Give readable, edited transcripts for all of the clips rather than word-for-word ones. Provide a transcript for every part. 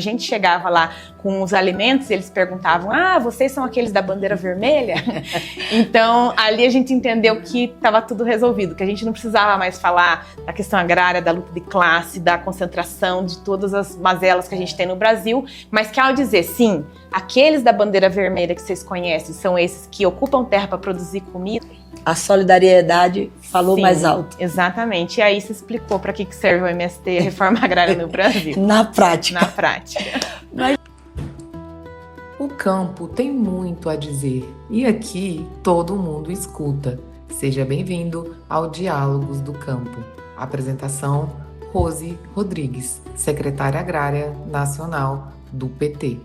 A gente chegava lá com os alimentos e eles perguntavam: ah, vocês são aqueles da bandeira vermelha? Então, ali a gente entendeu que estava tudo resolvido, que a gente não precisava mais falar da questão agrária, da luta de classe, da concentração, de todas as mazelas que a gente tem no Brasil, mas que ao dizer, sim, aqueles da bandeira vermelha que vocês conhecem são esses que ocupam terra para produzir comida. A solidariedade falou Sim, mais alto. Exatamente. E aí se explicou para que serve o MST, a reforma agrária no Brasil. Na prática. Na prática. O campo tem muito a dizer e aqui todo mundo escuta. Seja bem-vindo ao Diálogos do Campo. Apresentação: Rose Rodrigues, secretária agrária nacional do PT.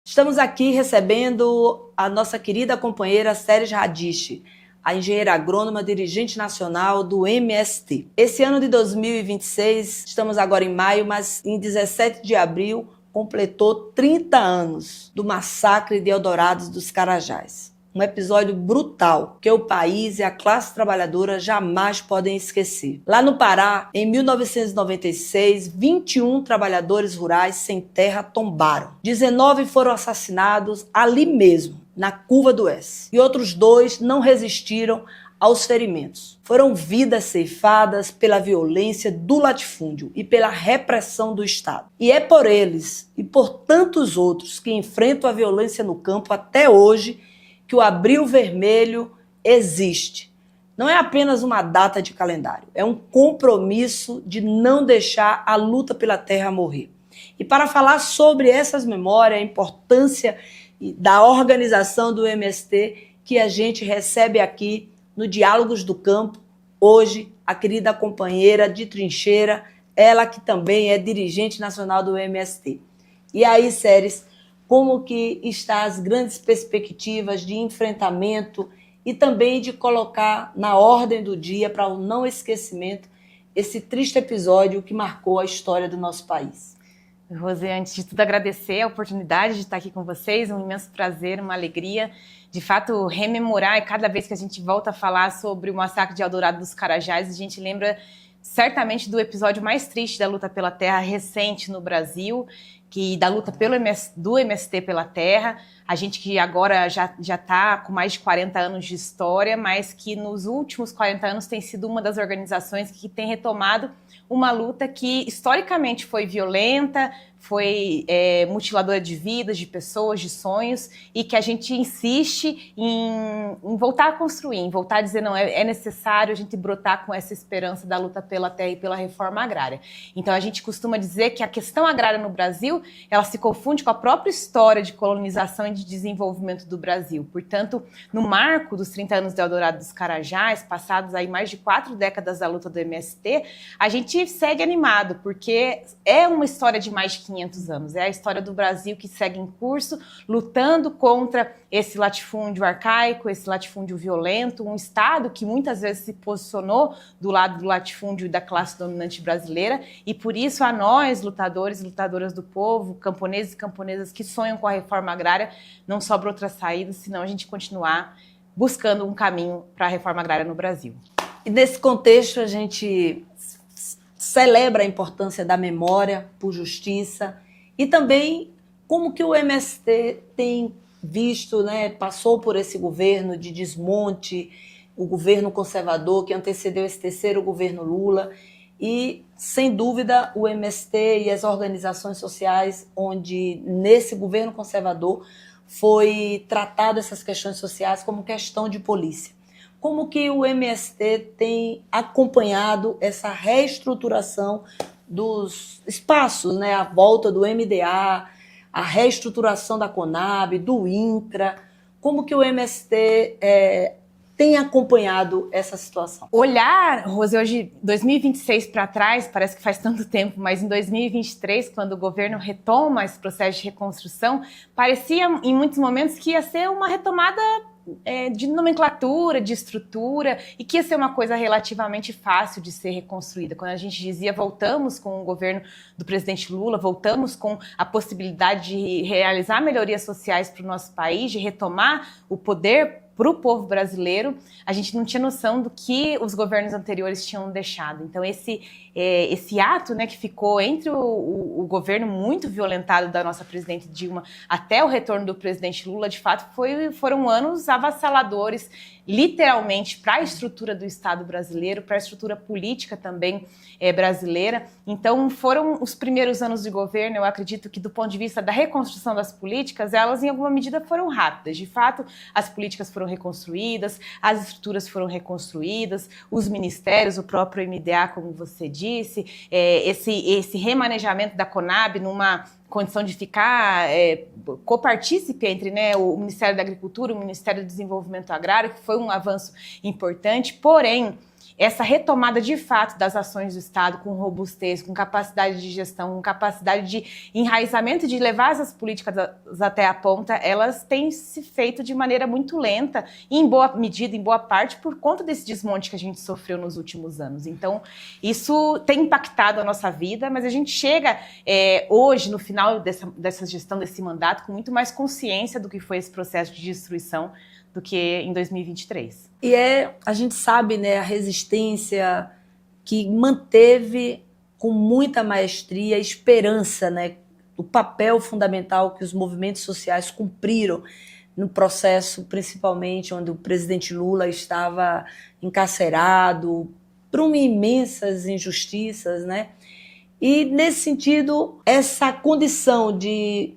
Estamos aqui recebendo a nossa querida companheira Seres Radiche, a engenheira agrônoma, dirigente nacional do MST. Esse ano de 2026, estamos agora em maio, mas em 17 de abril completou 30 anos do massacre de Eldorados dos Carajás. Um episódio brutal que o país e a classe trabalhadora jamais podem esquecer. Lá no Pará, em 1996, 21 trabalhadores rurais sem terra tombaram. 19 foram assassinados ali mesmo, na Curva do S. E outros 2 não resistiram aos ferimentos. Foram vidas ceifadas pela violência do latifúndio e pela repressão do Estado. E é por eles e por tantos outros que enfrentam a violência no campo até hoje que o Abril Vermelho existe. Não é apenas uma data de calendário, é um compromisso de não deixar a luta pela terra morrer. E para falar sobre essas memórias, a importância da organização do MST, que a gente recebe aqui no Diálogos do Campo, hoje, a querida companheira de trincheira, ela que também é dirigente nacional do MST. E aí, Séries, como que estão as grandes perspectivas de enfrentamento e também de colocar na ordem do dia, para o não esquecimento, esse triste episódio que marcou a história do nosso país? Rose, antes de tudo agradecer a oportunidade de estar aqui com vocês, um imenso prazer, uma alegria, de fato rememorar, e cada vez que a gente volta a falar sobre o massacre de Eldorado dos Carajás, a gente lembra certamente do episódio mais triste da luta pela terra recente no Brasil, que da luta do MST pela terra, a gente que agora já está com mais de 40 anos de história, mas que nos últimos 40 anos tem sido uma das organizações que tem retomado uma luta que historicamente foi violenta, foi mutiladora de vidas, de pessoas, de sonhos, e que a gente insiste em voltar a construir, em voltar a dizer, não, é necessário a gente brotar com essa esperança da luta pela terra e pela reforma agrária. Então a gente costuma dizer que a questão agrária no Brasil, ela se confunde com a própria história de colonização e de desenvolvimento do Brasil. Portanto, no marco dos 30 anos de Eldorado dos Carajás, passados aí mais de 4 décadas da luta do MST, a gente segue animado, porque é uma história de mais de 500 anos. É a história do Brasil que segue em curso, lutando contra esse latifúndio arcaico, esse latifúndio violento, um Estado que muitas vezes se posicionou do lado do latifúndio e da classe dominante brasileira, e por isso a nós, lutadores e lutadoras do povo, camponeses e camponesas que sonham com a reforma agrária, não sobra outra saída, senão a gente continuar buscando um caminho para a reforma agrária no Brasil. E nesse contexto a gente celebra a importância da memória por justiça e também como que o MST tem visto, passou por esse governo de desmonte, o governo conservador que antecedeu esse terceiro governo Lula, e sem dúvida o MST e as organizações sociais onde nesse governo conservador foi tratado essas questões sociais como questão de polícia. Como que o MST tem acompanhado essa reestruturação dos espaços, a volta do MDA, a reestruturação da CONAB, do INCRA? Como que o MST tem acompanhado essa situação? Olhar, Rose, hoje, 2026 para trás, parece que faz tanto tempo, mas em 2023, quando o governo retoma esse processo de reconstrução, parecia em muitos momentos que ia ser uma retomada de nomenclatura, de estrutura, e que ia ser uma coisa relativamente fácil de ser reconstruída. Quando a gente dizia voltamos com o governo do presidente Lula, voltamos com a possibilidade de realizar melhorias sociais para o nosso país, de retomar o poder para o povo brasileiro, a gente não tinha noção do que os governos anteriores tinham deixado. Então, esse ato, né, que ficou entre o governo muito violentado da nossa presidente Dilma até o retorno do presidente Lula, de fato, foram anos avassaladores, literalmente, para a estrutura do Estado brasileiro, para a estrutura política também brasileira. Então, foram os primeiros anos de governo, eu acredito que, do ponto de vista da reconstrução das políticas, elas, em alguma medida, foram rápidas. De fato, as políticas foram reconstruídas, as estruturas foram reconstruídas, os ministérios, o próprio MDA, como você disse, esse remanejamento da Conab numa condição de ficar copartícipe entre, né, o Ministério da Agricultura e o Ministério do Desenvolvimento Agrário, que foi um avanço importante, porém, essa retomada de fato das ações do Estado com robustez, com capacidade de gestão, com capacidade de enraizamento, de levar essas políticas até a ponta, elas têm se feito de maneira muito lenta e em boa medida, em boa parte, por conta desse desmonte que a gente sofreu nos últimos anos. Então, isso tem impactado a nossa vida, mas a gente chega hoje, no final dessa gestão, desse mandato, com muito mais consciência do que foi esse processo de destruição do que em 2023. E a gente sabe, né, a resistência que manteve com muita maestria a esperança, né, o papel fundamental que os movimentos sociais cumpriram no processo, principalmente onde o presidente Lula estava encarcerado por imensas injustiças, né? E, nesse sentido, essa condição de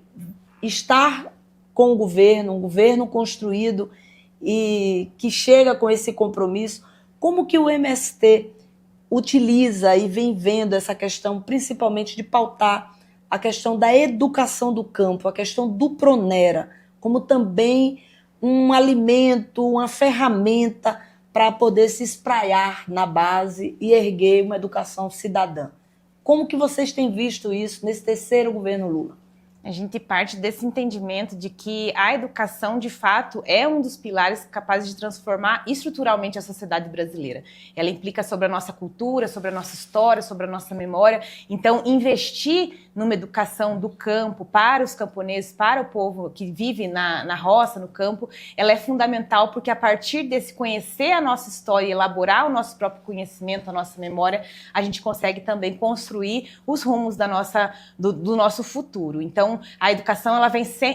estar com o governo, um governo construído e que chega com esse compromisso, como que o MST utiliza e vem vendo essa questão, principalmente de pautar a questão da educação do campo, a questão do Pronera, como também um alimento, uma ferramenta para poder se espraiar na base e erguer uma educação cidadã. Como que vocês têm visto isso nesse terceiro governo Lula? A gente parte desse entendimento de que a educação, de fato, é um dos pilares capazes de transformar estruturalmente a sociedade brasileira. Ela implica sobre a nossa cultura, sobre a nossa história, sobre a nossa memória. Então, investir numa educação do campo para os camponeses, para o povo que vive na roça, no campo, ela é fundamental porque a partir desse conhecer a nossa história e elaborar o nosso próprio conhecimento, a nossa memória, a gente consegue também construir os rumos do nosso futuro. Então, a educação ela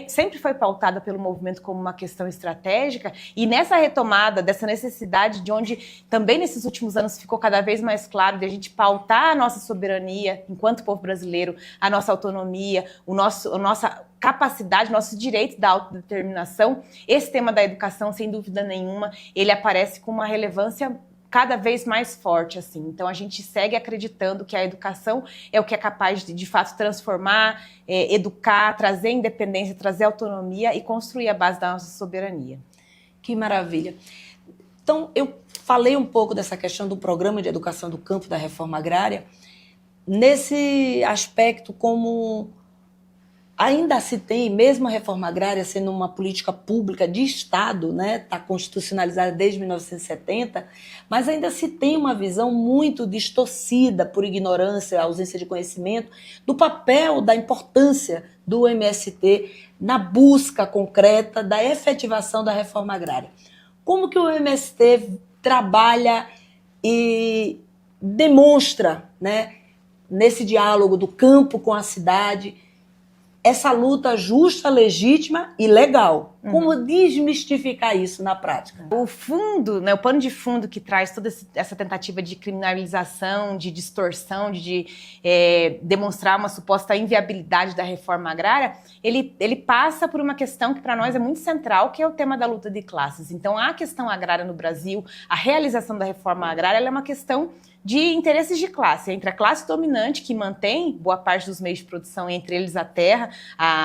sempre foi pautada pelo movimento como uma questão estratégica e nessa retomada dessa necessidade de onde também nesses últimos anos ficou cada vez mais claro de a gente pautar a nossa soberania enquanto povo brasileiro, a nossa autonomia, a nossa capacidade, nosso direito da autodeterminação, esse tema da educação, sem dúvida nenhuma, ele aparece com uma relevância cada vez mais forte, assim. Então, a gente segue acreditando que a educação é o que é capaz de fato, transformar, educar, trazer independência, trazer autonomia e construir a base da nossa soberania. Que maravilha. Então, eu falei um pouco dessa questão do programa de educação do campo da reforma agrária, nesse aspecto como ainda se tem, mesmo a reforma agrária sendo uma política pública de Estado, né, está constitucionalizada desde 1970, mas ainda se tem uma visão muito distorcida por ignorância, ausência de conhecimento, do papel, da importância do MST na busca concreta da efetivação da reforma agrária. Como que o MST trabalha e demonstra, né, nesse diálogo do campo com a cidade, essa luta justa, legítima e legal? Como desmistificar isso na prática? O fundo, né, o pano de fundo que traz toda essa tentativa de criminalização, de distorção, de demonstrar uma suposta inviabilidade da reforma agrária, ele passa por uma questão que para nós é muito central, que é o tema da luta de classes. Então, a questão agrária no Brasil, a realização da reforma agrária, ela é uma questão de interesses de classe, entre a classe dominante, que mantém boa parte dos meios de produção, entre eles a terra,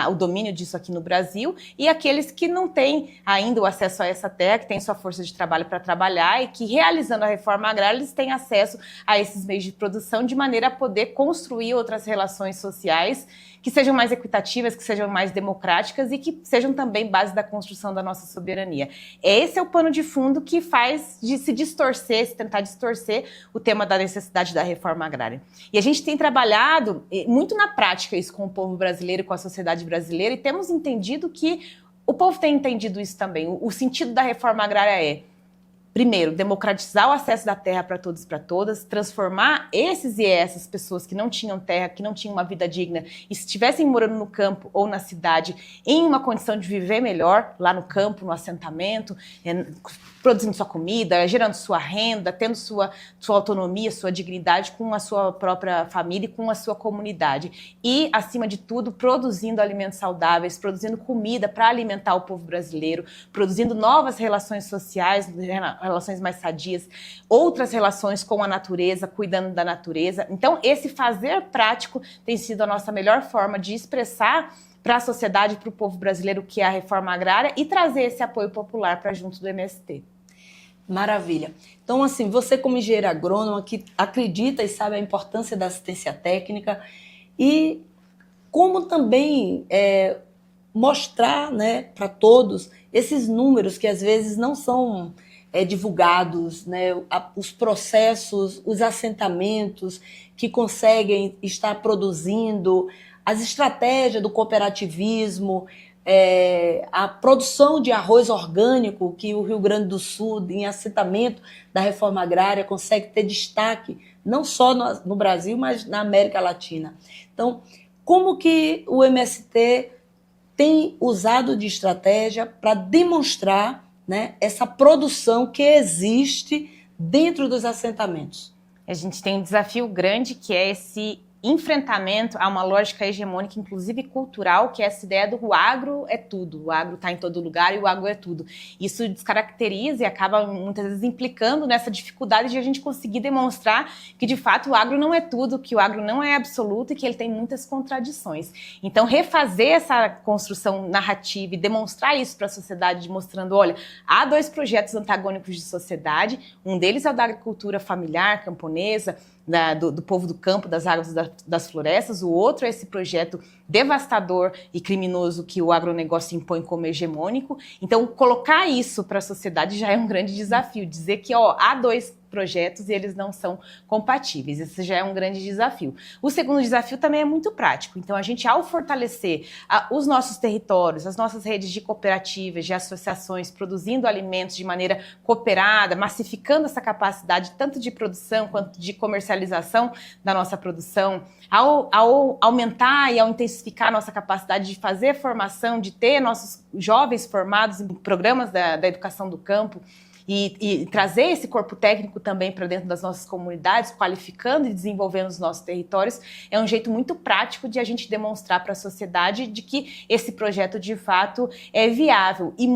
o domínio disso aqui no Brasil, e aqueles que que não têm ainda o acesso a essa terra, que tem sua força de trabalho para trabalhar e que, realizando a reforma agrária, eles têm acesso a esses meios de produção de maneira a poder construir outras relações sociais que sejam mais equitativas, que sejam mais democráticas e que sejam também base da construção da nossa soberania. Esse é o pano de fundo que faz de se distorcer, se tentar distorcer o tema da necessidade da reforma agrária. E a gente tem trabalhado muito na prática isso com o povo brasileiro e com a sociedade brasileira e temos entendido que o povo tem entendido isso também. O sentido da reforma agrária é, primeiro, democratizar o acesso da terra para todos e para todas, transformar esses e essas pessoas que não tinham terra, que não tinham uma vida digna e se estivessem morando no campo ou na cidade em uma condição de viver melhor, lá no campo, no assentamento, produzindo sua comida, gerando sua renda, tendo sua autonomia, sua dignidade com a sua própria família e com a sua comunidade. E, acima de tudo, produzindo alimentos saudáveis, produzindo comida para alimentar o povo brasileiro, produzindo novas relações sociais, relações mais sadias, outras relações com a natureza, cuidando da natureza. Então, esse fazer prático tem sido a nossa melhor forma de expressar para a sociedade, para o povo brasileiro, o que é a reforma agrária e trazer esse apoio popular para junto do MST. Maravilha. Então, assim, você como engenheira agrônoma que acredita e sabe a importância da assistência técnica e como também mostrar, né, para todos esses números que às vezes não são divulgados, né, os processos, os assentamentos que conseguem estar produzindo, as estratégias do cooperativismo, a produção de arroz orgânico que o Rio Grande do Sul, em assentamento da reforma agrária, consegue ter destaque, não só no Brasil, mas na América Latina. Então, como que o MST tem usado de estratégia para demonstrar, né, essa produção que existe dentro dos assentamentos? A gente tem um desafio grande que é esse enfrentamento a uma lógica hegemônica, inclusive cultural, que é essa ideia do agro é tudo, o agro está em todo lugar e o agro é tudo. Isso descaracteriza e acaba muitas vezes implicando nessa dificuldade de a gente conseguir demonstrar que de fato o agro não é tudo, que o agro não é absoluto e que ele tem muitas contradições. Então refazer essa construção narrativa e demonstrar isso para a sociedade, mostrando, olha, há dois projetos antagônicos de sociedade, um deles é o da agricultura familiar, camponesa, do povo do campo, das águas das florestas, o outro é esse projeto devastador e criminoso que o agronegócio impõe como hegemônico. Então, colocar isso para a sociedade já é um grande desafio, dizer que há dois projetos e eles não são compatíveis. Esse já é um grande desafio. O segundo desafio também é muito prático. Então, a gente, ao fortalecer os nossos territórios, as nossas redes de cooperativas, de associações, produzindo alimentos de maneira cooperada, massificando essa capacidade tanto de produção quanto de comercialização da nossa produção, ao aumentar e ao intensificar a nossa capacidade de fazer formação, de ter nossos jovens formados em programas da educação do campo, e trazer esse corpo técnico também para dentro das nossas comunidades, qualificando e desenvolvendo os nossos territórios, é um jeito muito prático de a gente demonstrar para a sociedade de que esse projeto de fato é viável. E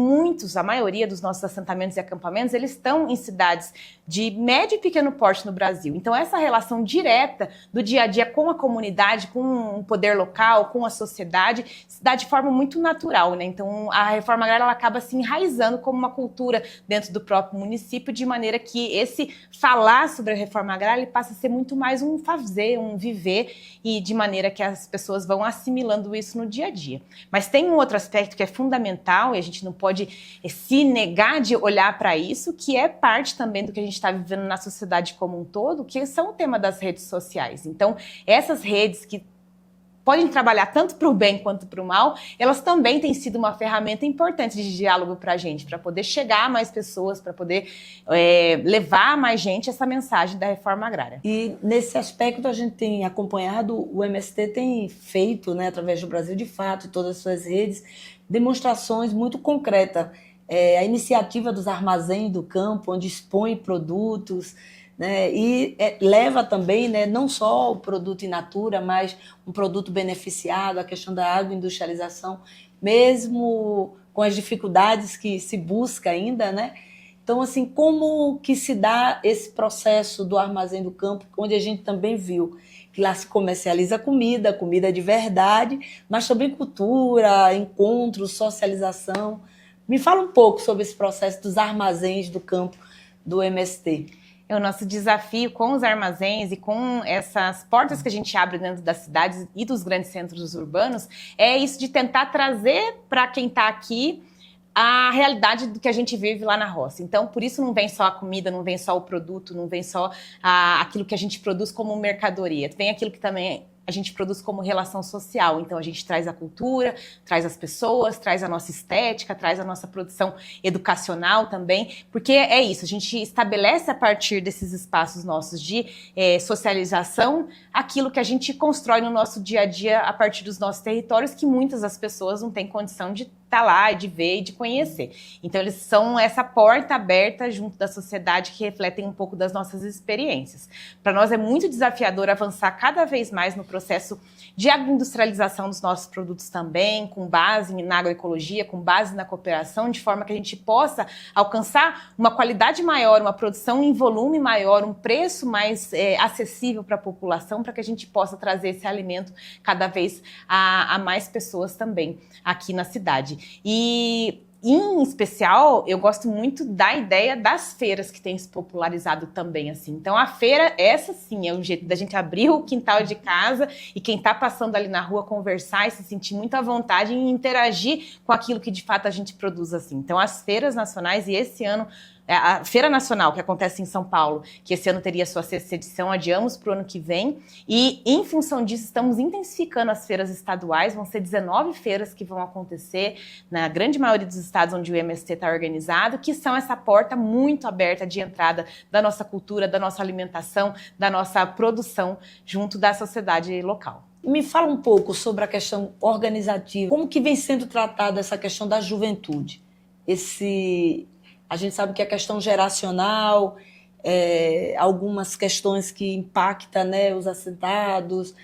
a maioria dos nossos assentamentos e acampamentos, eles estão em cidades de médio e pequeno porte no Brasil. Então essa relação direta do dia a dia com a comunidade, com o poder local, com a sociedade, se dá de forma muito natural, né? Então a reforma agrária ela acaba se enraizando como uma cultura dentro do próprio município, de maneira que esse falar sobre a reforma agrária ele passa a ser muito mais um fazer, um viver, e de maneira que as pessoas vão assimilando isso no dia a dia. Mas tem um outro aspecto que é fundamental, e a gente não pode se negar de olhar para isso, que é parte também do que a gente está vivendo na sociedade como um todo, que são o tema das redes sociais. Então, essas redes que podem trabalhar tanto para o bem quanto para o mal, elas também têm sido uma ferramenta importante de diálogo para a gente, para poder chegar a mais pessoas, para poder levar a mais gente essa mensagem da reforma agrária. E nesse aspecto a gente tem acompanhado, o MST tem feito, né, através do Brasil de Fato e todas as suas redes, demonstrações muito concretas. A iniciativa dos armazéns do campo, onde expõe produtos, né, e leva também, né, não só o produto in natura, mas um produto beneficiado, a questão da agroindustrialização, mesmo com as dificuldades que se busca ainda, né? Então, assim, como que se dá esse processo do armazém do campo, onde a gente também viu que lá se comercializa comida de verdade, mas também cultura, encontros, socialização. Me fala um pouco sobre esse processo dos armazéns do campo do MST. O nosso desafio com os armazéns e com essas portas que a gente abre dentro das cidades e dos grandes centros urbanos é isso de tentar trazer para quem está aqui a realidade do que a gente vive lá na roça. Então, por isso não vem só a comida, não vem só o produto, não vem só aquilo que a gente produz como mercadoria. Vem aquilo que também a gente produz como relação social. Então, a gente traz a cultura, traz as pessoas, traz a nossa estética, traz a nossa produção educacional também, porque é isso, a gente estabelece a partir desses espaços nossos de socialização aquilo que a gente constrói no nosso dia a dia a partir dos nossos territórios, que muitas das pessoas não têm condição de estar lá, de ver e de conhecer. Então, eles são essa porta aberta junto da sociedade que refletem um pouco das nossas experiências. Para nós é muito desafiador avançar cada vez mais no processo de agroindustrialização dos nossos produtos também, com base na agroecologia, com base na cooperação, de forma que a gente possa alcançar uma qualidade maior, uma produção em volume maior, um preço mais acessível para a população, para que a gente possa trazer esse alimento cada vez a mais pessoas também aqui na cidade. E, em especial, eu gosto muito da ideia das feiras que tem se popularizado também, assim. Então, a feira, essa sim, é um jeito da gente abrir o quintal de casa e quem está passando ali na rua conversar e se sentir muito à vontade em interagir com aquilo que, de fato, a gente produz, assim. Então, as feiras nacionais, e esse ano, a Feira Nacional, que acontece em São Paulo, que esse ano teria sua 6ª edição, adiamos para o ano que vem, e em função disso estamos intensificando as feiras estaduais, vão ser 19 feiras que vão acontecer na grande maioria dos estados onde o MST está organizado, que são essa porta muito aberta de entrada da nossa cultura, da nossa alimentação, da nossa produção junto da sociedade local. Me fala um pouco sobre a questão organizativa, como que vem sendo tratada essa questão da juventude, a gente sabe que a questão geracional, algumas questões que impactam, né, os assentados,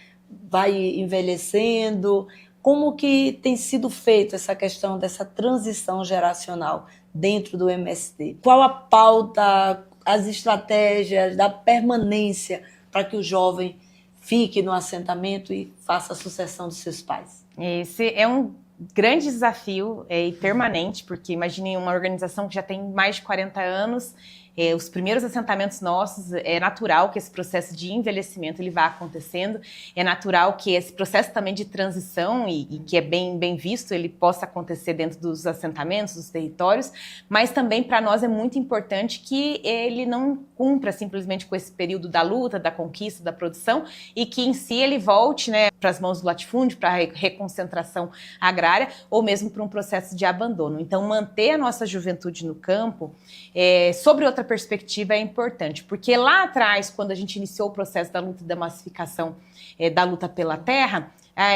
vai envelhecendo. Como que tem sido feita essa questão dessa transição geracional dentro do MST? Qual a pauta, as estratégias da permanência para que o jovem fique no assentamento e faça a sucessão dos seus pais? Esse é um grande desafio e permanente, porque imaginem uma organização que já tem mais de 40 anos, os primeiros assentamentos nossos, é natural que esse processo de envelhecimento ele vá acontecendo, é natural que esse processo também de transição, e que é bem visto, ele possa acontecer dentro dos assentamentos, dos territórios, mas também para nós é muito importante que ele não cumpra simplesmente com esse período da luta, da conquista, da produção, e que em si ele volte, né, para as mãos do latifúndio, para a reconcentração agrária, ou mesmo para um processo de abandono. Então, manter a nossa juventude no campo, sobre outra perspectiva, é importante, porque lá atrás, quando a gente iniciou o processo da luta e da massificação da luta pela terra,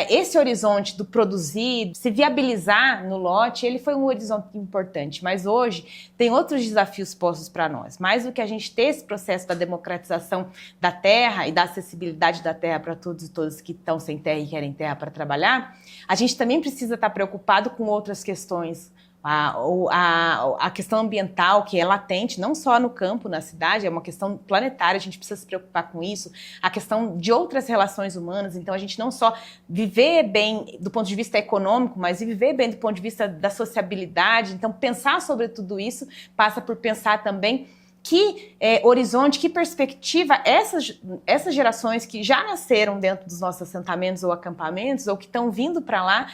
esse horizonte do produzir, se viabilizar no lote, ele foi um horizonte importante, mas hoje tem outros desafios postos para nós. Mais do que a gente ter esse processo da democratização da terra e da acessibilidade da terra para todos e todas que estão sem terra e querem terra para trabalhar, a gente também precisa estar preocupado com outras questões. A questão ambiental, que é latente, não só no campo, na cidade, é uma questão planetária, a gente precisa se preocupar com isso, a questão de outras relações humanas, então a gente não só viver bem do ponto de vista econômico, mas viver bem do ponto de vista da sociabilidade, então pensar sobre tudo isso passa por pensar também que horizonte, que perspectiva essas gerações que já nasceram dentro dos nossos assentamentos ou acampamentos, ou que estão vindo para lá,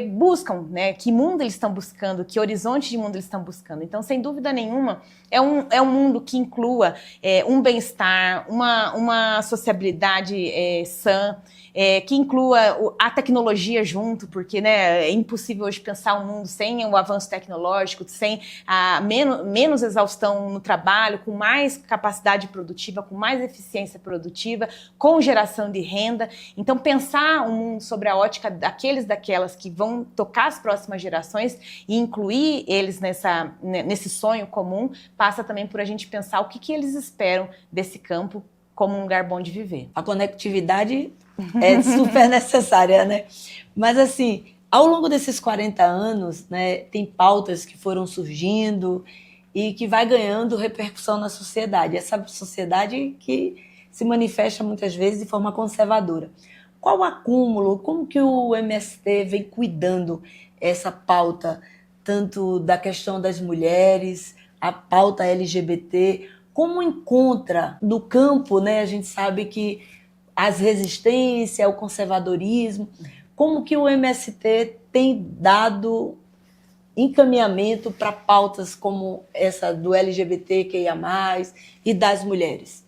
buscam, né? Que mundo eles estão buscando, que horizonte de mundo eles estão buscando. Então, sem dúvida nenhuma, é um mundo que inclua um bem-estar, uma sociabilidade sã, que inclua a tecnologia junto, porque, né, é impossível hoje pensar um mundo sem o avanço tecnológico, sem menos exaustão no trabalho, com mais capacidade produtiva, com mais eficiência produtiva, com geração de renda. Então, pensar um mundo sobre a ótica daquelas que vão tocar as próximas gerações e incluir eles nesse sonho comum, passa também por a gente pensar o que eles esperam desse campo como um lugar bom de viver. A conectividade é super necessária, né? Mas, assim, ao longo desses 40 anos, né, tem pautas que foram surgindo e que vai ganhando repercussão na sociedade. Essa sociedade que se manifesta muitas vezes de forma conservadora. Qual o acúmulo, como que o MST vem cuidando essa pauta tanto da questão das mulheres, a pauta LGBT, como encontra no campo, né? A gente sabe que as resistências, o conservadorismo, como que o MST tem dado encaminhamento para pautas como essa do LGBTQIA+, e das mulheres.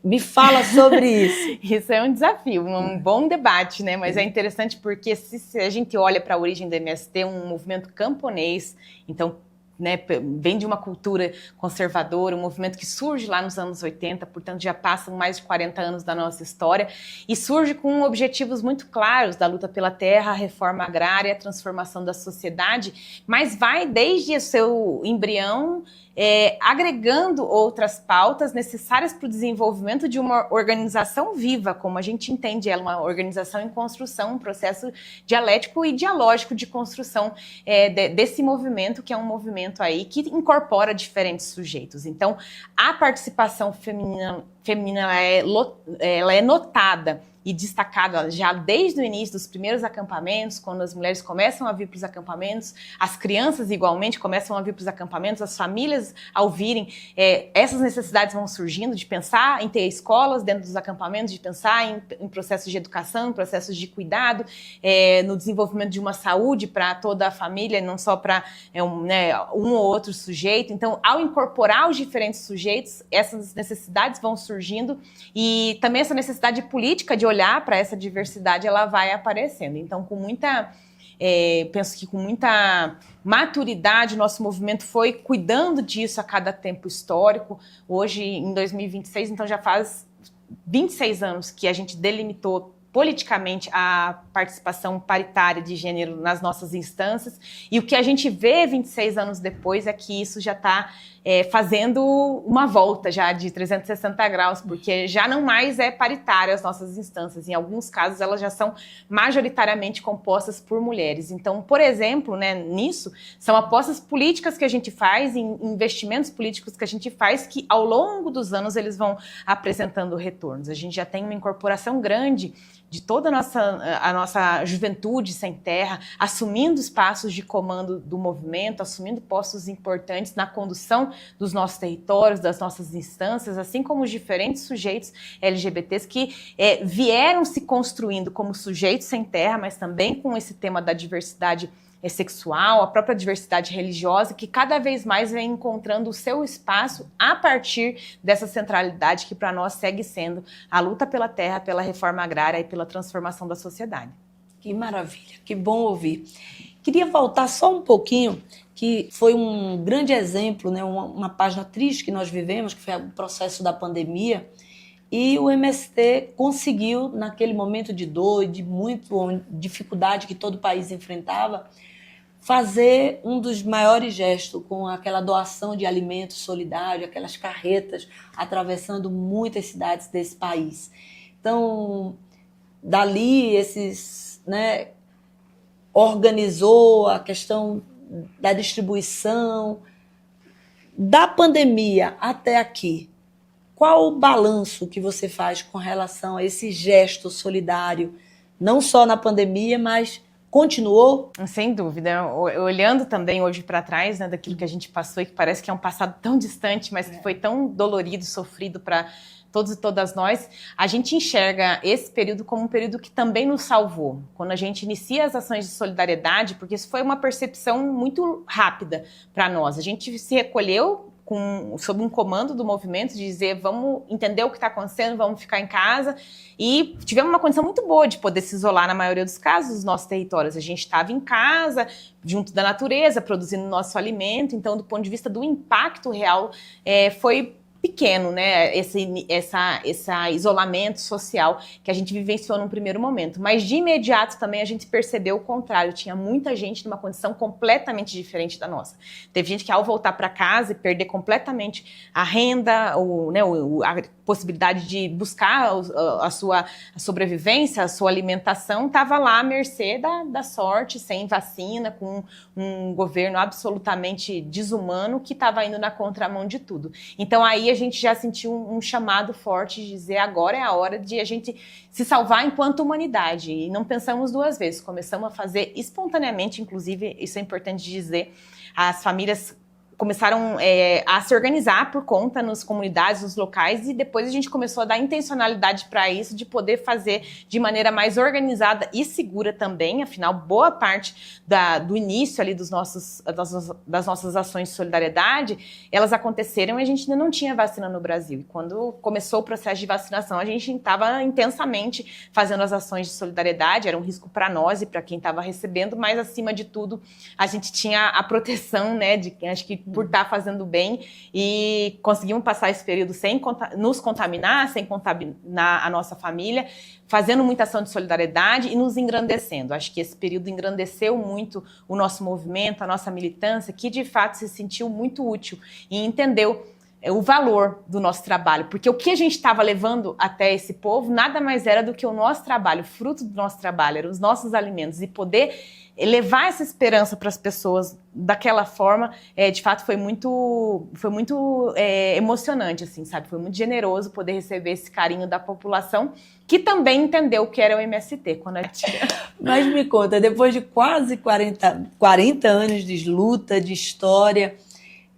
Me fala sobre isso. Isso é um desafio, um bom debate, né? Mas é interessante porque se a gente olha para a origem do MST, um movimento camponês, então, né, vem de uma cultura conservadora, um movimento que surge lá nos anos 80, portanto já passam mais de 40 anos da nossa história, e surge com objetivos muito claros da luta pela terra, a reforma agrária, a transformação da sociedade, mas vai desde o seu embrião agregando outras pautas necessárias para o desenvolvimento de uma organização viva, como a gente entende ela, uma organização em construção, um processo dialético e dialógico de construção desse movimento, que é um movimento aí que incorpora diferentes sujeitos. Então, a participação feminina ela é notada e destacada já desde o início dos primeiros acampamentos, quando as mulheres começam a vir para os acampamentos, as crianças igualmente começam a vir para os acampamentos, as famílias ao virem, essas necessidades vão surgindo de pensar em ter escolas dentro dos acampamentos, de pensar em processos de educação, em processos de cuidado, no desenvolvimento de uma saúde para toda a família, não só para um ou outro sujeito. Então, ao incorporar os diferentes sujeitos, essas necessidades vão surgindo e também essa necessidade política de olhar para essa diversidade, ela vai aparecendo. Então, penso que com muita maturidade, o nosso movimento foi cuidando disso a cada tempo histórico. Hoje, em 2026, então já faz 26 anos que a gente delimitou politicamente a participação paritária de gênero nas nossas instâncias, e o que a gente vê 26 anos depois é que isso já está fazendo uma volta já de 360 graus, porque já não mais é paritária as nossas instâncias. Em alguns casos, elas já são majoritariamente compostas por mulheres. Então, por exemplo, né, nisso, são apostas políticas que a gente faz, investimentos políticos que a gente faz, que ao longo dos anos eles vão apresentando retornos. A gente já tem uma incorporação grande de toda a nossa juventude sem terra, assumindo espaços de comando do movimento, assumindo postos importantes na condução dos nossos territórios, das nossas instâncias, assim como os diferentes sujeitos LGBTs que vieram se construindo como sujeitos sem terra, mas também com esse tema da diversidade sexual, a própria diversidade religiosa, que cada vez mais vem encontrando o seu espaço a partir dessa centralidade que para nós segue sendo a luta pela terra, pela reforma agrária e pela transformação da sociedade. Que maravilha, que bom ouvir. Queria voltar só um pouquinho, que foi um grande exemplo, né, uma página triste que nós vivemos, que foi o processo da pandemia, e o MST conseguiu, naquele momento de dor e de muita dificuldade que todo o país enfrentava, fazer um dos maiores gestos com aquela doação de alimentos solidário, aquelas carretas atravessando muitas cidades desse país. Então, dali, organizou a questão da distribuição. Da pandemia até aqui, qual o balanço que você faz com relação a esse gesto solidário, não só na pandemia, mas continuou? Sem dúvida. Olhando também hoje para trás, né, daquilo que a gente passou e que parece que é um passado tão distante, mas que foi tão dolorido, sofrido para todos e todas nós, a gente enxerga esse período como um período que também nos salvou. Quando a gente inicia as ações de solidariedade, porque isso foi uma percepção muito rápida para nós. A gente se recolheu sob um comando do movimento de dizer vamos entender o que está acontecendo, vamos ficar em casa, e tivemos uma condição muito boa de poder se isolar na maioria dos casos dos nossos territórios. A gente estava em casa, junto da natureza, produzindo nosso alimento, então do ponto de vista do impacto real foi pequeno, né, esse isolamento social que a gente vivenciou num primeiro momento. Mas de imediato também a gente percebeu o contrário, tinha muita gente numa condição completamente diferente da nossa. Teve gente que ao voltar para casa e perder completamente a renda, a possibilidade de buscar a sua sobrevivência, a sua alimentação, estava lá à mercê da sorte, sem vacina, com um governo absolutamente desumano que estava indo na contramão de tudo. Então aí ali a gente já sentiu um chamado forte de dizer agora é a hora de a gente se salvar enquanto humanidade. E não pensamos duas vezes, começamos a fazer espontaneamente, inclusive, isso é importante dizer, as famílias começaram a se organizar por conta nas comunidades, nos locais, e depois a gente começou a dar intencionalidade para isso, de poder fazer de maneira mais organizada e segura também. Afinal, boa parte do início ali das nossas ações de solidariedade, elas aconteceram e a gente ainda não tinha vacina no Brasil. E quando começou o processo de vacinação, a gente estava intensamente fazendo as ações de solidariedade, era um risco para nós e para quem estava recebendo, mas acima de tudo, a gente tinha a proteção, né, de quem acho que por estar fazendo bem, e conseguimos passar esse período sem nos contaminar, sem contaminar a nossa família, fazendo muita ação de solidariedade e nos engrandecendo. Acho que esse período engrandeceu muito o nosso movimento, a nossa militância, que de fato se sentiu muito útil e entendeu o valor do nosso trabalho, porque o que a gente estava levando até esse povo nada mais era do que o nosso trabalho, o fruto do nosso trabalho, eram os nossos alimentos, e poder levar essa esperança para as pessoas daquela forma, de fato foi muito emocionante, assim, sabe? Foi muito generoso poder receber esse carinho da população, que também entendeu o que era o MST. Quando a gente... Mas me conta, depois de quase 40 anos de luta, de história,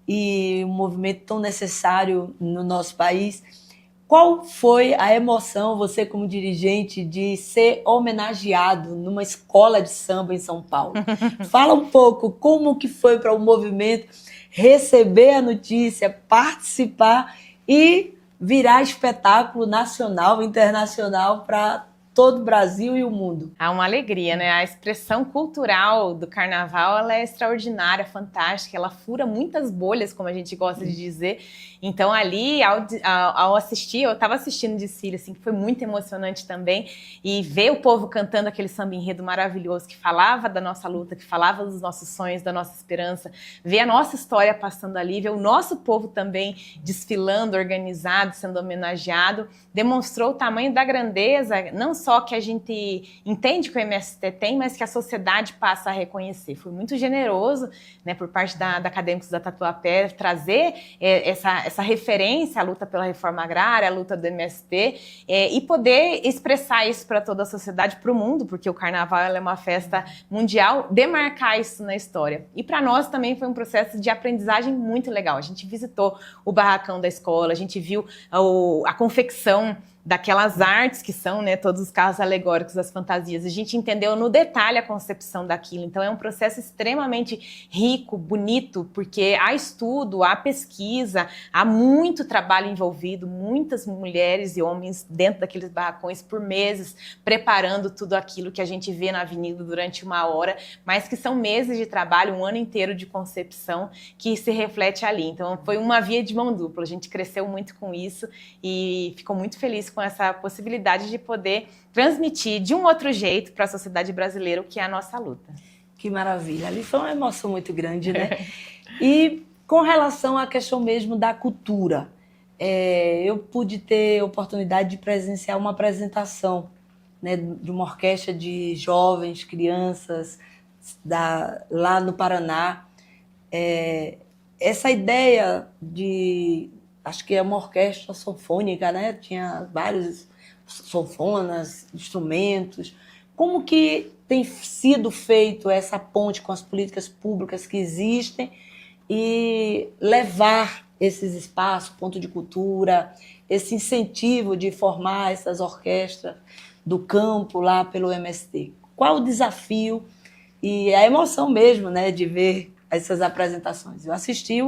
e um movimento tão necessário no nosso país, qual foi a emoção, você como dirigente, de ser homenageado numa escola de samba em São Paulo? Fala um pouco como que foi para o movimento receber a notícia, participar e virar espetáculo nacional, internacional para todo o Brasil e o mundo. Há uma alegria, né? A expressão cultural do carnaval, ela é extraordinária, fantástica, ela fura muitas bolhas, como a gente gosta de dizer. Então ali, ao assistir, eu estava assistindo de desfile, assim, que foi muito emocionante também, e ver o povo cantando aquele samba enredo maravilhoso que falava da nossa luta, que falava dos nossos sonhos, da nossa esperança, ver a nossa história passando ali, ver o nosso povo também desfilando, organizado, sendo homenageado, demonstrou o tamanho da grandeza, não só que a gente entende que o MST tem, mas que a sociedade passa a reconhecer. Foi muito generoso, né, por parte da Acadêmicos da Tatuapé, trazer essa referência à luta pela reforma agrária, à luta do MST, e poder expressar isso para toda a sociedade, para o mundo, porque o carnaval é uma festa mundial, demarcar isso na história. E para nós também foi um processo de aprendizagem muito legal. A gente visitou o barracão da escola, a gente viu a confecção daquelas artes que são, né, todos os carros alegóricos, as fantasias. A gente entendeu no detalhe a concepção daquilo. Então é um processo extremamente rico, bonito, porque há estudo, há pesquisa, há muito trabalho envolvido, muitas mulheres e homens dentro daqueles barracões por meses, preparando tudo aquilo que a gente vê na avenida durante uma hora, mas que são meses de trabalho, um ano inteiro de concepção que se reflete ali. Então foi uma via de mão dupla. A gente cresceu muito com isso e ficou muito feliz com essa possibilidade de poder transmitir de um outro jeito para a sociedade brasileira o que é a nossa luta. Que maravilha. Ali foi uma emoção muito grande, né? E com relação à questão mesmo da cultura, eu pude ter a oportunidade de presenciar uma apresentação, né, de uma orquestra de jovens, crianças, lá no Paraná. Essa ideia de... Acho que é uma orquestra sinfônica, né? Tinha vários sanfonas, instrumentos. Como que tem sido feito essa ponte com as políticas públicas que existem e levar esses espaços, ponto de cultura, esse incentivo de formar essas orquestras do campo lá pelo MST? Qual o desafio e a emoção mesmo, né, de ver essas apresentações? Eu assisti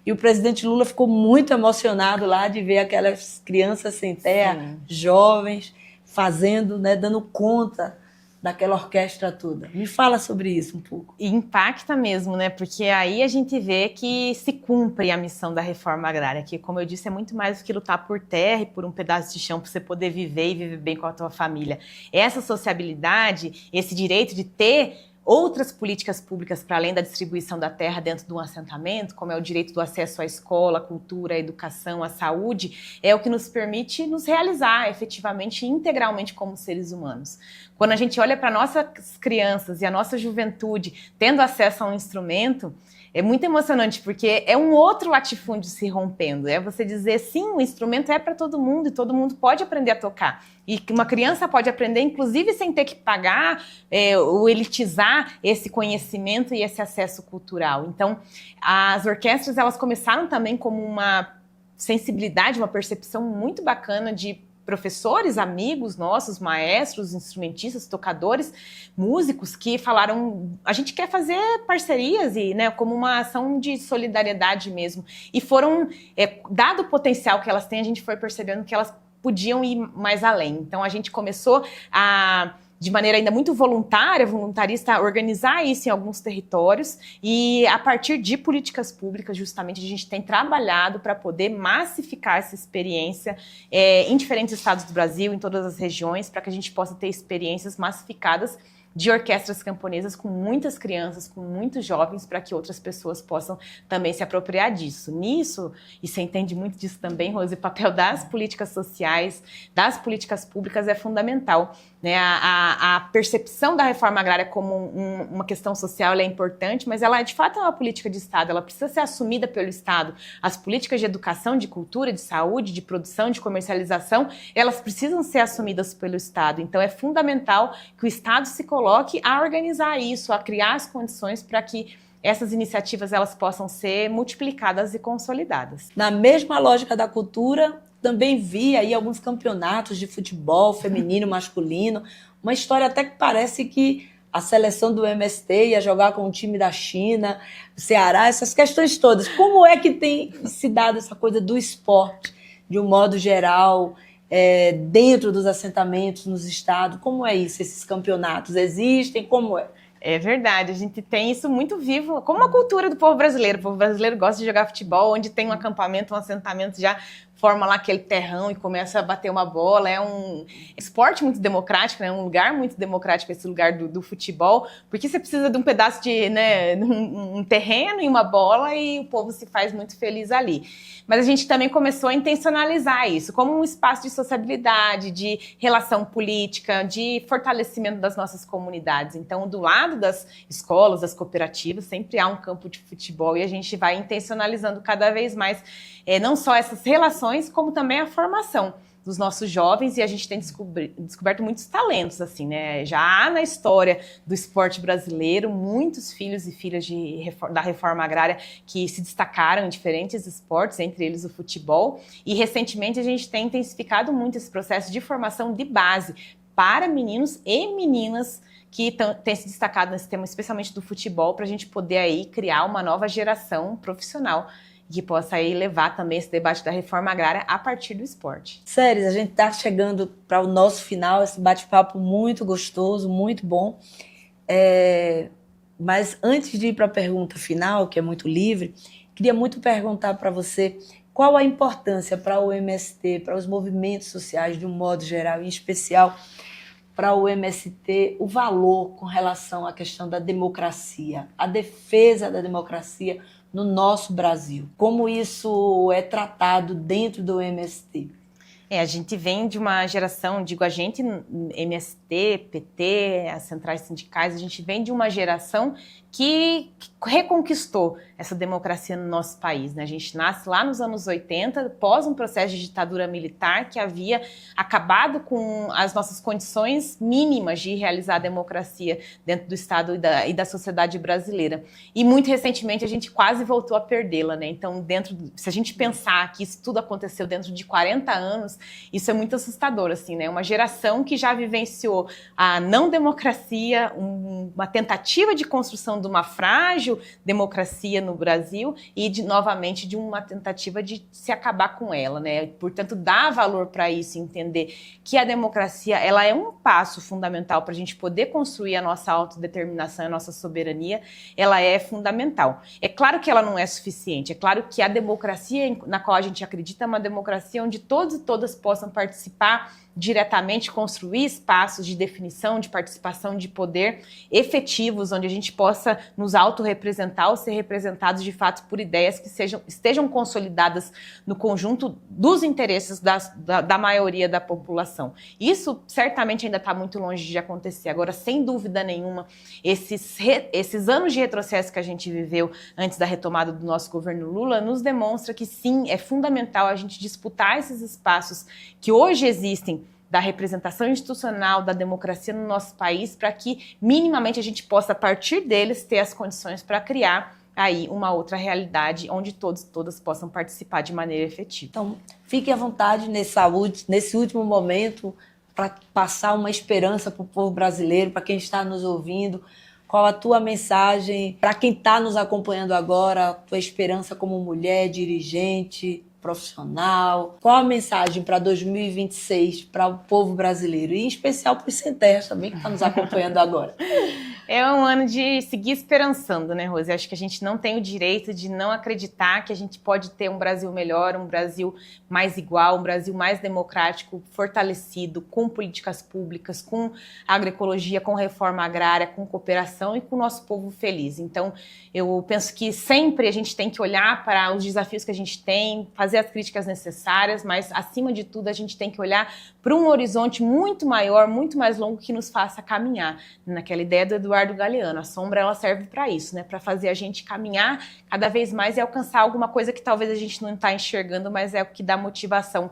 e o presidente Lula ficou muito emocionado lá de ver aquelas crianças sem terra, sim, jovens, fazendo, né, dando conta daquela orquestra toda. Me fala sobre isso um pouco. E impacta mesmo, né? Porque aí a gente vê que se cumpre a missão da reforma agrária, que, como eu disse, é muito mais do que lutar por terra e por um pedaço de chão para você poder viver e viver bem com a tua família. Essa sociabilidade, esse direito de ter outras políticas públicas para além da distribuição da terra dentro de um assentamento, como é o direito do acesso à escola, à cultura, à educação, à saúde, é o que nos permite nos realizar efetivamente e integralmente como seres humanos. Quando a gente olha para nossas crianças e a nossa juventude tendo acesso a um instrumento, É muito emocionante, porque é um outro latifúndio se rompendo. É você dizer, sim, o instrumento é para todo mundo e todo mundo pode aprender a tocar. E que uma criança pode aprender, inclusive, sem ter que pagar ou elitizar esse conhecimento e esse acesso cultural. Então, as orquestras, elas começaram também como uma sensibilidade, uma percepção muito bacana de professores, amigos nossos, maestros, instrumentistas, tocadores, músicos que falaram, a gente quer fazer parcerias e, né, como uma ação de solidariedade mesmo. E foram, dado o potencial que elas têm, a gente foi percebendo que elas podiam ir mais além. Então a gente começou a, de maneira ainda muito voluntarista, organizar isso em alguns territórios e a partir de políticas públicas, justamente, a gente tem trabalhado para poder massificar essa experiência em diferentes estados do Brasil, em todas as regiões, para que a gente possa ter experiências massificadas de orquestras camponesas com muitas crianças, com muitos jovens, para que outras pessoas possam também se apropriar disso. Nisso, e você entende muito disso também, Rose, o papel das políticas sociais, das políticas públicas é fundamental. Né? A percepção da reforma agrária como uma questão social ela é importante, mas ela de fato é uma política de Estado, ela precisa ser assumida pelo Estado. As políticas de educação, de cultura, de saúde, de produção, de comercialização, elas precisam ser assumidas pelo Estado. Então é fundamental que o Estado se coloque a organizar isso, a criar as condições para que essas iniciativas elas possam ser multiplicadas e consolidadas. Na mesma lógica da cultura, também vi aí alguns campeonatos de futebol feminino, masculino, uma história até que parece que a seleção do MST ia jogar com o time da China, do Ceará, essas questões todas. Como é que tem se dado essa coisa do esporte, de um modo geral, dentro dos assentamentos, nos estados? Como é isso? Esses campeonatos existem? Como é? É verdade, a gente tem isso muito vivo, como uma cultura do povo brasileiro. O povo brasileiro gosta de jogar futebol, onde tem um acampamento, um assentamento, já forma lá aquele terrão e começa a bater uma bola. É um esporte muito democrático, né? Um lugar muito democrático, esse lugar do futebol, porque você precisa de um pedaço de, né, um terreno e uma bola e o povo se faz muito feliz ali. Mas a gente também começou a intencionalizar isso como um espaço de sociabilidade, de relação política, de fortalecimento das nossas comunidades. Então, do lado das escolas, das cooperativas, sempre há um campo de futebol e a gente vai intencionalizando cada vez mais, não só essas relações, como também a formação dos nossos jovens, e a gente tem descoberto muitos talentos, assim, né? Já há na história do esporte brasileiro muitos filhos e filhas da reforma agrária que se destacaram em diferentes esportes, entre eles o futebol, e recentemente a gente tem intensificado muito esse processo de formação de base para meninos e meninas que têm se destacado nesse tema, especialmente do futebol, para a gente poder aí criar uma nova geração profissional que possa aí levar também esse debate da reforma agrária a partir do esporte. Sério, a gente está chegando para o nosso final, esse bate-papo muito gostoso, muito bom. Mas antes de ir para a pergunta final, que é muito livre, queria muito perguntar para você qual a importância para o MST, para os movimentos sociais de um modo geral, em especial para o MST, o valor com relação à questão da democracia, a defesa da democracia no nosso Brasil. Como isso é tratado dentro do MST? A gente vem de uma geração, digo a gente, MST, PT, as centrais sindicais, a gente vem de uma geração que reconquistou essa democracia no nosso país, né? A gente nasce lá nos anos 80, após um processo de ditadura militar que havia acabado com as nossas condições mínimas de realizar a democracia dentro do Estado e da sociedade brasileira. E muito recentemente a gente quase voltou a perdê-la, né? Então, se a gente pensar que isso tudo aconteceu dentro de 40 anos, isso é muito assustador, assim, né? Uma geração que já vivenciou a não democracia, uma tentativa de construção de uma frágil democracia no Brasil e novamente de uma tentativa de se acabar com ela, né? Portanto, dar valor para isso, entender que a democracia ela é um passo fundamental para a gente poder construir a nossa autodeterminação, a nossa soberania, ela é fundamental. É claro que ela não é suficiente, é claro que a democracia na qual a gente acredita é uma democracia onde todos e todas possam participar diretamente construir espaços de definição, de participação, de poder efetivos, onde a gente possa nos autorrepresentar ou ser representados de fato por ideias que estejam consolidadas no conjunto dos interesses da maioria da população. Isso certamente ainda está muito longe de acontecer. Agora, sem dúvida nenhuma, esses anos de retrocesso que a gente viveu antes da retomada do nosso governo Lula nos demonstra que sim, é fundamental a gente disputar esses espaços que hoje existem da representação institucional, da democracia no nosso país, para que minimamente a gente possa, a partir deles, ter as condições para criar aí uma outra realidade onde todos e todas possam participar de maneira efetiva. Então, fique à vontade nesse último momento para passar uma esperança para o povo brasileiro, para quem está nos ouvindo. Qual a tua mensagem para quem está nos acompanhando agora, a tua esperança como mulher, dirigente, profissional? Qual a mensagem para 2026 para o povo brasileiro? E em especial para os sem terras também, que está nos acompanhando agora. É um ano de seguir esperançando, né, Rose? Acho que a gente não tem o direito de não acreditar que a gente pode ter um Brasil melhor, um Brasil mais igual, um Brasil mais democrático, fortalecido, com políticas públicas, com agroecologia, com reforma agrária, com cooperação e com o nosso povo feliz. Então, eu penso que sempre a gente tem que olhar para os desafios que a gente tem, fazer as críticas necessárias, mas, acima de tudo, a gente tem que olhar para um horizonte muito maior, muito mais longo, que nos faça caminhar. Naquela ideia do Eduardo Galeano, a sombra ela serve para isso, né? Para fazer a gente caminhar cada vez mais e alcançar alguma coisa que talvez a gente não está enxergando, mas é o que dá motivação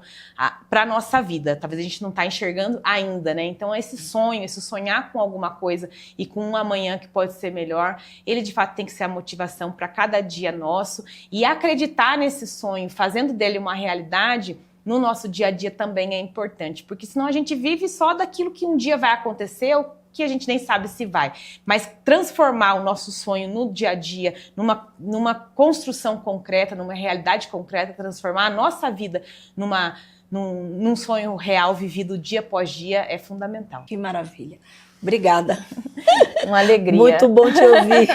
para a nossa vida. Talvez a gente não está enxergando ainda, né? Então esse sonho, esse sonhar com alguma coisa e com um amanhã que pode ser melhor, ele de fato tem que ser a motivação para cada dia nosso, e acreditar nesse sonho, fazendo dele uma realidade, no nosso dia a dia também é importante, porque senão a gente vive só daquilo que um dia vai acontecer, ou que a gente nem sabe se vai. Mas transformar o nosso sonho no dia a dia, numa construção concreta, numa realidade concreta, transformar a nossa vida num sonho real vivido dia após dia é fundamental. Que maravilha. Obrigada. Uma alegria. Muito bom te ouvir.